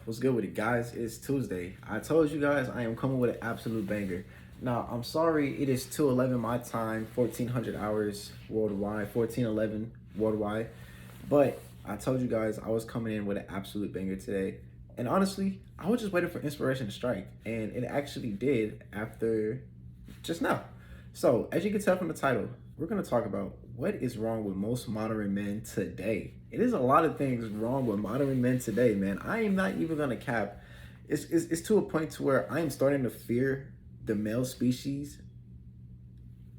What's good with it, guys? It's Tuesday. I told you guys I am coming with an absolute banger. Now, I'm sorry, it is 2:11 my time, 1400 hours worldwide, 1411 worldwide. But I told you guys I was coming in with an absolute banger today. And honestly, I was just waiting for inspiration to strike. And it actually did after just now. So, as you can tell from the title, we're going to talk about what is wrong with most modern men today. It is a lot of things wrong with modern men today, man. I am not even going to cap. It's to a point to where I am starting to fear the male species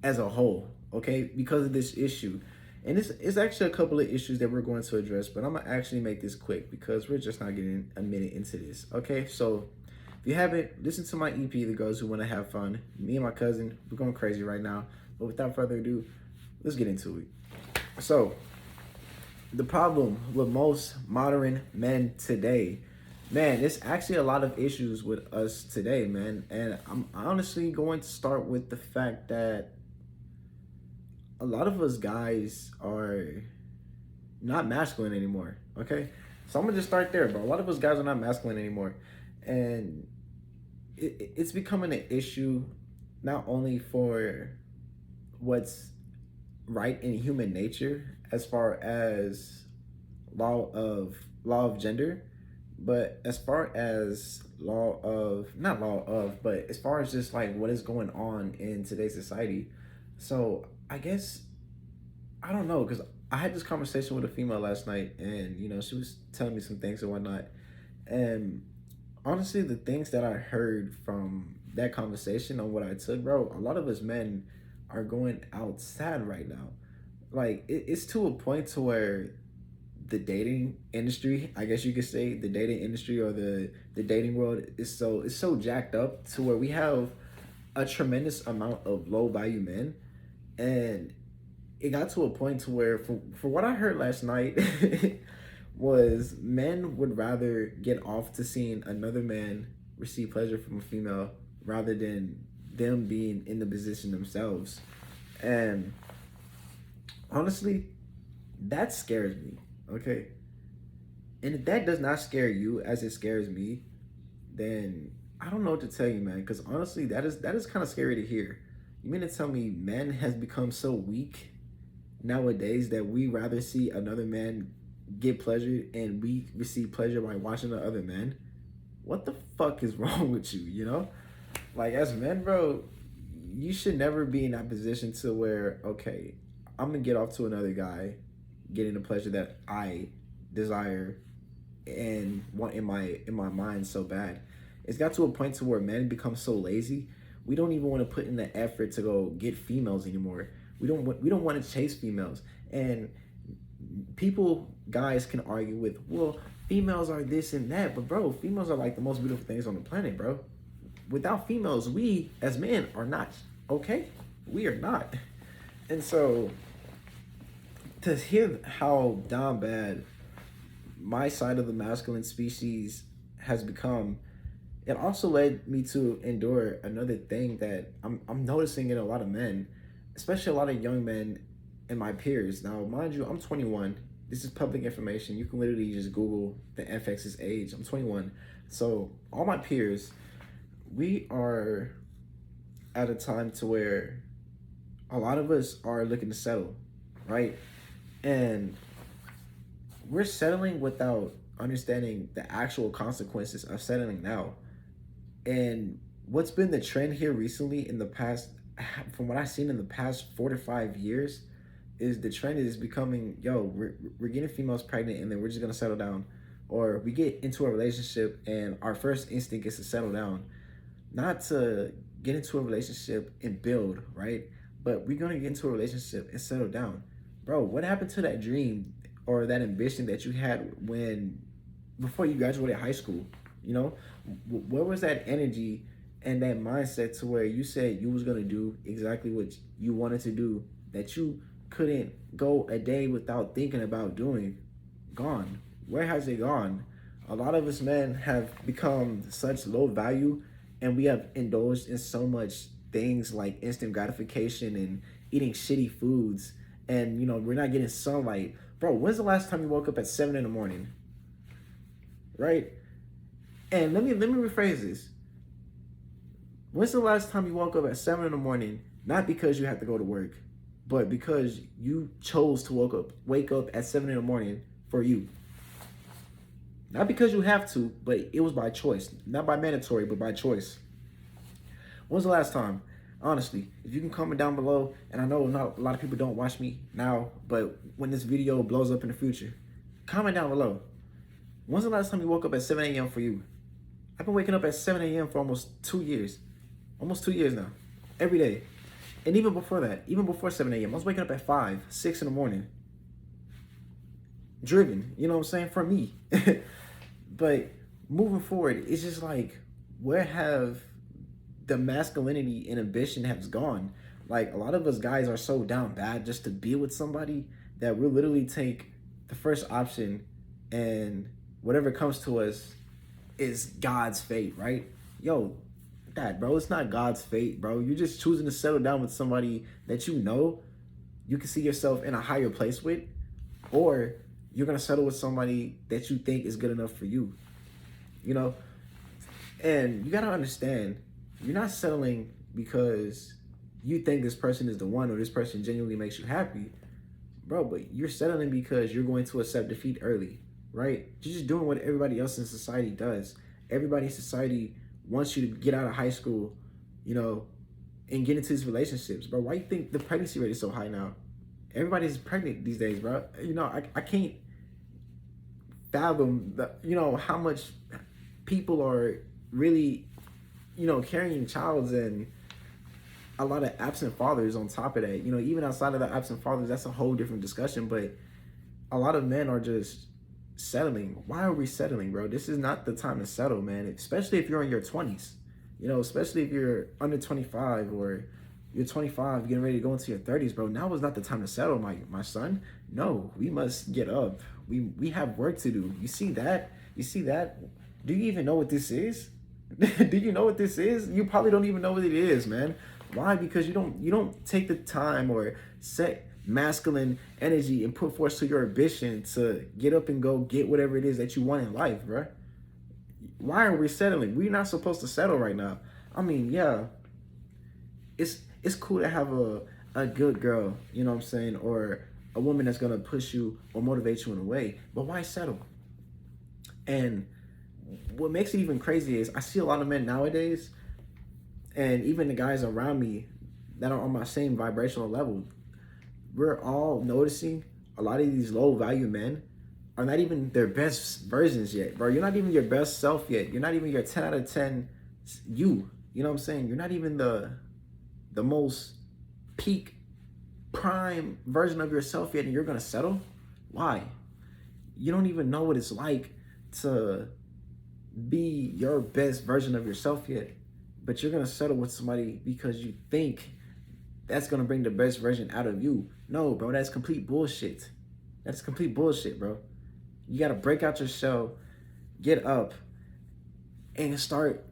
as a whole, okay, because of this issue. And it's actually a couple of issues that we're going to address, but I'm going to actually make this quick because we're just not getting a minute into this, okay? So if you haven't, listen to my EP, The Girls Who Want to Have Fun. Me and my cousin, we're going crazy right now. But without further ado, let's get into it. So, the problem with most modern men today, man, there's actually a lot of issues with us today, man. And I'm honestly going to start with the fact that a lot of us guys are not masculine anymore, okay? So I'm gonna just start there, bro. A lot of us guys are not masculine anymore. And it's becoming an issue not only for what's right in human nature as far as law of gender, but as far as law of not law of but as far as just like what is going on in today's society. So I guess I don't know, because I had this conversation with a female last night, and she was telling me some things and whatnot. And honestly, the things that I heard from that conversation on what I took, bro, a lot of us men are going out sad right now. Like it's to a point to where the dating industry, I guess you could say, the dating industry or the dating world is so jacked up to where we have a tremendous amount of low value men. And it got to a point to where, for what I heard last night, was men would rather get off to seeing another man receive pleasure from a female rather than them being in the position themselves. And honestly, that scares me, okay? And if that does not scare you as it scares me, then I don't know what to tell you, man, because honestly, that is kind of scary to hear. You mean to tell me men has become so weak nowadays that we rather see another man get pleasure and we receive pleasure by watching the other men? What the fuck is wrong with you, Like, as men, bro, you should never be in that position to where, okay, I'm gonna get off to another guy getting the pleasure that I desire and want in my mind so bad. It's got to a point to where men become so lazy, we don't even want to put in the effort to go get females anymore. We don't want to chase females. And guys can argue with, well, females are this and that, but bro, females are like the most beautiful things on the planet, bro. Without females, we as men are not, okay? We are not. And so to hear how down bad my side of the masculine species has become, it also led me to endure another thing that I'm noticing in a lot of men, especially a lot of young men and my peers. Now, mind you, I'm 21. This is public information. You can literally just Google the Effex's age. I'm 21. So all my peers, we are at a time to where a lot of us are looking to settle, right? And we're settling without understanding the actual consequences of settling now. And what's been the trend here recently in the past, from what I've seen in the past 4 to 5 years, is the trend is becoming, yo, we're getting females pregnant and then we're just gonna settle down. Or we get into a relationship and our first instinct is to settle down. Not to get into a relationship and build, right? But we're gonna get into a relationship and settle down. Bro, what happened to that dream or that ambition that you had before you graduated high school? Where was that energy and that mindset to where you said you was gonna do exactly what you wanted to do, that you couldn't go a day without thinking about doing? Gone. Where has it gone? A lot of us men have become such low value, and we have indulged in so much things like instant gratification and eating shitty foods, and we're not getting sunlight. Bro, when's the last time you woke up at 7 in the morning? Right? And let me rephrase this. When's the last time you woke up at 7 in the morning, not because you have to go to work, but because you chose to wake up at 7 in the morning for you? Not because you have to, but it was by choice. Not by mandatory, but by choice. When's the last time? Honestly, if you can comment down below, and I know not a lot of people don't watch me now, but when this video blows up in the future, comment down below. When's the last time you woke up at 7 a.m. for you? I've been waking up at 7 a.m. for almost 2 years. Almost 2 years now. Every day. And even before that, even before 7 a.m., I was waking up at 5, 6 in the morning. Driven, you know what I'm saying? For me. But moving forward, it's just like, where have the masculinity and ambition has gone? Like, a lot of us guys are so down bad just to be with somebody that we'll literally take the first option, and whatever comes to us is God's fate, right? Yo, that, bro, it's not God's fate, bro. You're just choosing to settle down with somebody that you know you can see yourself in a higher place with, or you're gonna settle with somebody that you think is good enough for you, you know? And you gotta understand, you're not settling because you think this person is the one, or this person genuinely makes you happy, bro, but you're settling because you're going to accept defeat early, right? You're just doing what everybody else in society does. Everybody in society wants you to get out of high school, you know, and get into these relationships, bro. Why you think the pregnancy rate is so high now? Everybody's pregnant these days, bro. You know, I can't fathom you know, how much people are really, you know, carrying childs, and a lot of absent fathers on top of that. You know, even outside of the absent fathers, that's a whole different discussion, but a lot of men are just settling. Why are we settling, bro? This is not the time to settle, man, especially if you're in your 20s. You know, especially if you're under 25, or you're 25 getting ready to go into your 30s, bro. Now is not the time to settle, my son. No, we must get up. We have work to do. You see that? You see that? Do you even know what this is? Do you know what this is? You probably don't even know what it is, man. Why? Because you don't take the time or set masculine energy and put forth to your ambition to get up and go get whatever it is that you want in life, bro. Why are we settling? We're not supposed to settle right now. I mean, yeah, it's cool to have a good girl, you know what I'm saying, or a woman that's gonna push you or motivate you in a way, but why settle? And what makes it even crazy is I see a lot of men nowadays, and even the guys around me that are on my same vibrational level, we're all noticing a lot of these low value men are not even their best versions yet, bro. You're not even your best self yet. You're not even your 10 out of 10 you. You know what I'm saying? You're not even the most peak prime version of yourself yet, and you're gonna settle? Why? You don't even know what it's like to be your best version of yourself yet, but you're gonna settle with somebody because you think that's gonna bring the best version out of you. No, bro, that's complete bullshit. That's complete bullshit, bro. You gotta break out your shell, get up, and start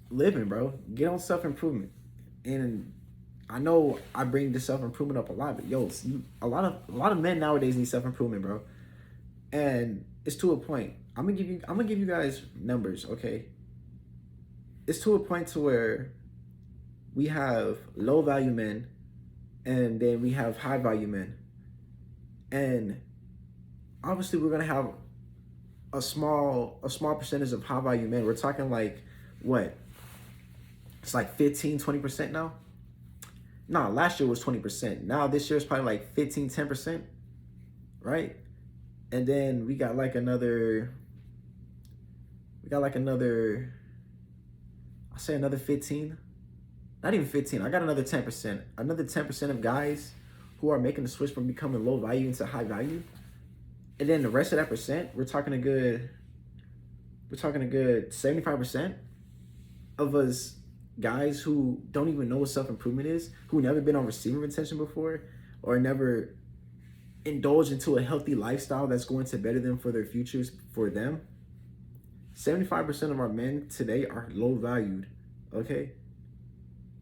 living, bro. Get on self-improvement. And I know I bring the self-improvement up a lot, but yo, a lot of men nowadays need self-improvement, bro. And it's to a point. I'm gonna give you guys numbers, okay? It's to a point to where we have low value men, and then we have high value men. And obviously we're gonna have a small percentage of high value men. We're talking like what? It's like 15-20% now. No, last year was 20%. Now this year is probably like 15-10%, right? And then we got like another, I'll say another 15. Not even 15. I got another 10%. Another 10% of guys who are making the switch from becoming low value into high value. And then the rest of that percent, we're talking a good 75% of us guys who don't even know what self-improvement is, who never been on receiving attention before, or never indulge into a healthy lifestyle that's going to better them for their futures for them. 75% of our men today are low valued, okay?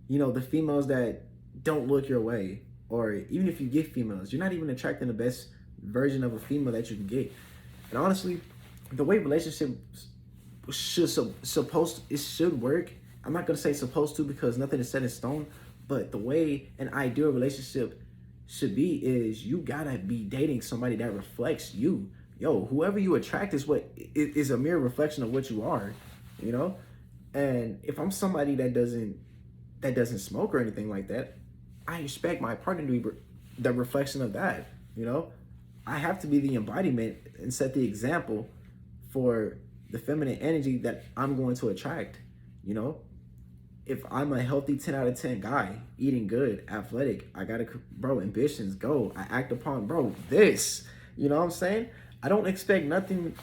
You know, the females that don't look your way, or even if you get females, you're not even attracting the best version of a female that you can get. And honestly, the way relationships it should work. I'm not gonna say supposed to because nothing is set in stone, but the way an ideal relationship should be is you gotta be dating somebody that reflects you. Yo, whoever you attract is what is a mere reflection of what you are, you know. And if I'm somebody that doesn't smoke or anything like that, I expect my partner to be the reflection of that. You know, I have to be the embodiment and set the example for the feminine energy that I'm going to attract. You know, if I'm a healthy 10 out of 10 guy, eating good, athletic, I gotta, bro, ambitions, go. I act upon, bro, this. You know what I'm saying? I don't expect nothing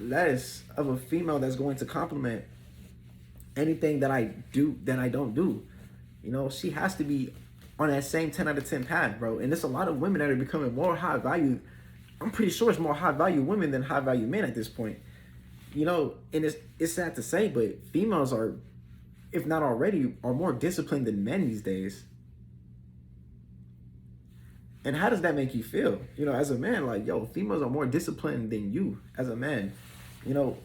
less of a female that's going to compliment anything that I do that I don't do. You know, she has to be on that same 10 out of 10 path, bro. And there's a lot of women that are becoming more high value. I'm pretty sure it's more high value women than high value men at this point. You know, and it's sad to say, but females are, if not already, are more disciplined than men these days. And how does that make you feel? You know, as a man, like, yo, females are more disciplined than you as a man. You know,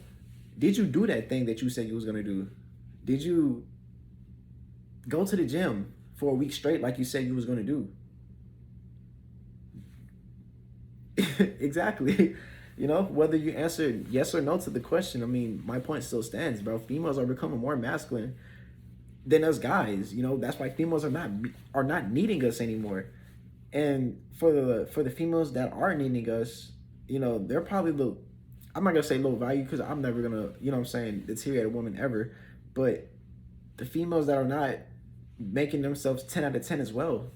did you do that thing that you said you was gonna do? Did you go to the gym for a week straight like you said you was gonna do? Exactly. You know, whether you answer yes or no to the question, I mean, my point still stands, bro. Females are becoming more masculine than us guys. You know, that's why females are not needing us anymore. And for the females that are needing us, you know, they're probably I'm not gonna say low value because I'm never gonna, you know what I'm saying, deteriorate a woman ever. But the females that are not making themselves 10 out of 10 as well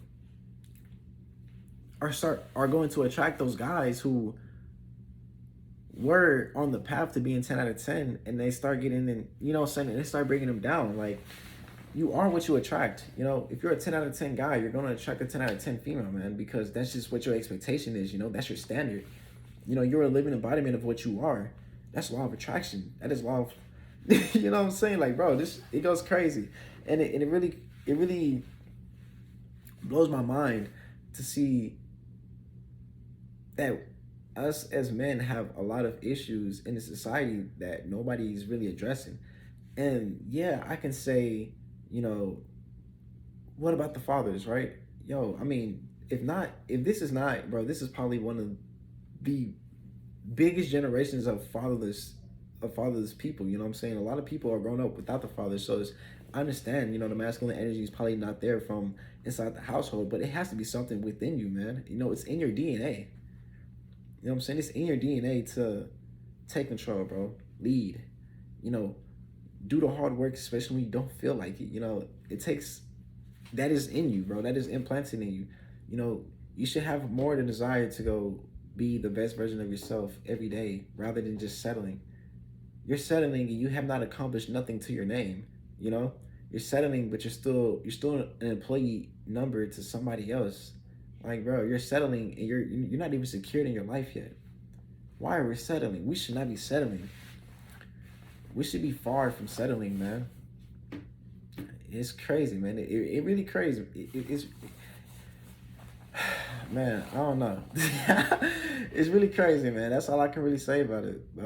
are going to attract those guys who were on the path to being 10 out of 10, and they start getting in, you know what I'm saying, and they start bringing them down. Like, you are what you attract. You know, if you're a 10 out of 10 guy, you're going to attract a 10 out of 10 female, man, because that's just what your expectation is. You know, that's your standard. You know, you're a living embodiment of what you are. That's law of attraction. That is law of, you know what I'm saying? Like, bro, it goes crazy. And it really blows my mind to see that us as men have a lot of issues in the society that nobody's really addressing. And yeah, I can say, you know, what about the fathers, right? Yo, I mean, if this is not, bro, this is probably one of the biggest generations of fatherless people. You know what I'm saying? A lot of people are growing up without the father. So I understand, you know, the masculine energy is probably not there from inside the household, but it has to be something within you, man. You know, it's in your DNA. You know what I'm saying? It's in your DNA to take control, bro. Lead. You know, do the hard work, especially when you don't feel like it. You know, that is in you, bro. That is implanted in you. You know, you should have more the desire to go be the best version of yourself every day rather than just settling. You're settling and you have not accomplished nothing to your name. You know, you're settling, but you're still an employee number to somebody else. Like, bro, you're settling and you're not even secured in your life yet. Why are we settling? We should not be settling. We should be far from settling, man. It's crazy, man. It really crazy. It's man, I don't know. It's really crazy, man. That's all I can really say about it. But